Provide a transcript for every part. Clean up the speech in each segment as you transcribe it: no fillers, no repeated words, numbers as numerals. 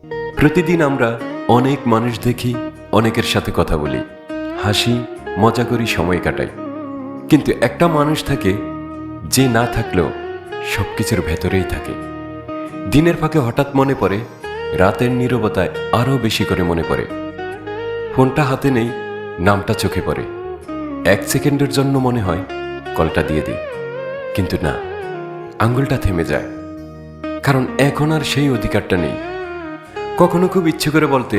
প্রতিদিন আমরা অনেক মানুষ দেখি, অনেকের সাথে কথা বলি, হাসি মজা করি, সময় কাটাই। কিন্তু একটা মানুষ থাকে যে না থাকলেও সবকিছুর ভেতরেই থাকে। দিনের ফাঁকে হঠাৎ মনে পড়ে, রাতের নীরবতায় আরও বেশি করে মনে পড়ে। ফোনটা হাতে নেই, নামটা চোখে পড়ে। 1 সেকেন্ডের জন্য মনে হয় কলটা দিয়ে দিই, কিন্তু না, আঙ্গুলটা থেমে যায়। কারণ এখন আর সেই অধিকারটা নেই। কখনো খুব ইচ্ছে করে বলতে,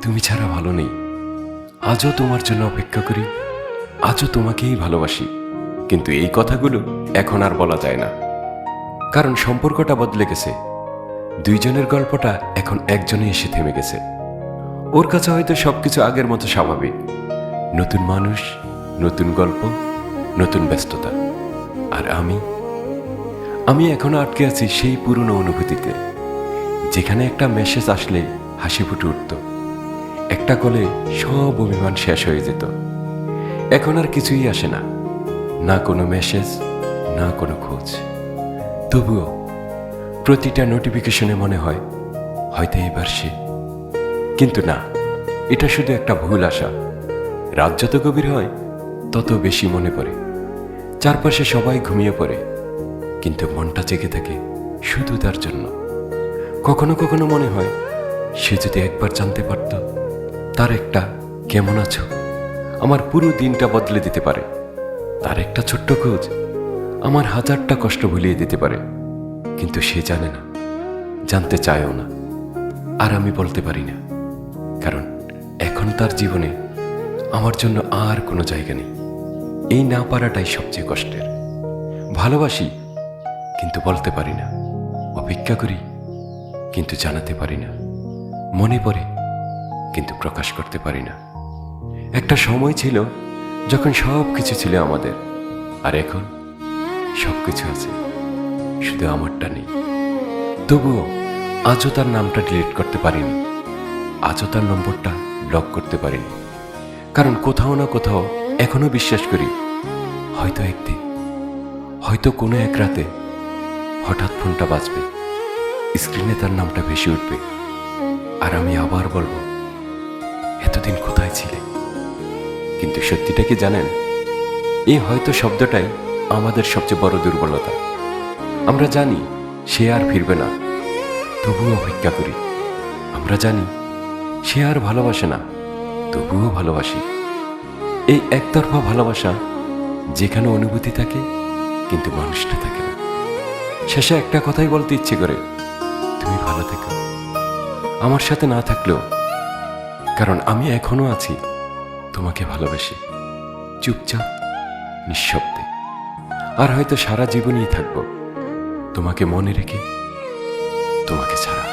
তুমি ছাড়া ভালো নেই, আজও তোমার জন্য অপেক্ষা করি, আজও তোমাকেই ভালোবাসি। কিন্তু এই কথাগুলো এখন আর বলা যায় না, কারণ সম্পর্কটা বদলে গেছে। দুইজনের গল্পটা এখন একজনে এসে থেমে গেছে। ওর কাছে হয়তো সবকিছু আগের মতো স্বাভাবিক। নতুন মানুষ, নতুন গল্প, নতুন ব্যস্ততা। আর আমি এখনো আটকে আছি সেই পুরনো অনুভূতিতে, যেখানে একটা মেসেজ আসলে হাসি ফুটে উঠত, একটা কলে সব অভিমান শেষ হয়ে যেত। এখন আর কিছুই আসে না, না কোনো মেসেজ, না কোনো খোঁজ। তবুও প্রতিটা নোটিফিকেশনে মনে হয় হয়তো এবার সে। কিন্তু না, এটা শুধু একটা ভুল আশা। রাত যত গভীর হয় তত বেশি মনে পড়ে। চারপাশে সবাই ঘুমিয়ে পড়ে, কিন্তু মনটা জেগে থাকে শুধু তার জন্য। কখনো কখনো মনে হয় সে যদি একবার জানতে পারত, তার একটা কেমন আছো আমার পুরো দিনটা বদলে দিতে পারে। তার একটা ছোট্ট খোঁজ আমার হাজারটা কষ্ট ভুলিয়ে দিতে পারে। কিন্তু সে জানে না, জানতে চায়ও না, আর আমি বলতে পারি না, কারণ এখন তার জীবনে আমার জন্য আর কোনো জায়গা নেই। এই না পারাটাই সবচেয়ে কষ্টের। ভালোবাসি কিন্তু বলতে পারি না, অপেক্ষা করি কিন্তু জানাতে পারি না, মনে পড়ে কিন্তু প্রকাশ করতে পারি না। একটা সময় ছিল যখন সব কিছু ছিল আমাদের, আর এখন সব কিছু আছে, শুধু আমারটা নেই। তবুও আজও তার নামটা ডিলিট করতে পারিনি, আজও তার নম্বরটা ব্লক করতে পারিনি। কারণ কোথাও না কোথাও এখনো বিশ্বাস করি, হয়তো একদিন, হয়তো কোনো এক রাতে হঠাৎ ফোনটা বাজবে, স্ক্রিনে তার নামটা ভেসে উঠবে, আর আমি আবার বলবো, এতদিন কোথায় ছিলে। কিন্তু সত্যিটা কি জানেন, এই হয়তো শব্দটাই আমাদের সবচেয়ে বড় দুর্বলতা। আমরা জানি সে আর ফিরবে না, তবুও অপেক্ষা করি। আমরা জানি সে আর ভালোবাসে না, তবুও ভালোবাসি। এই একতরফা ভালোবাসা, যেখানে অনুভূতি থাকে কিন্তু মানুষটা থাকে না। শেষে একটা কথাই বলতে ইচ্ছে করে, তুমি ভালো থেকো, আমার সাথে না থাকলেও, কারণ আমি এখনো আছি তোমাকে ভালোবেসে, চুপচাপ, নিঃশব্দে। আর হয়তো সারা জীবনই থাকবো তোমাকে মনে রেখে, তোমাকে ছাড়া।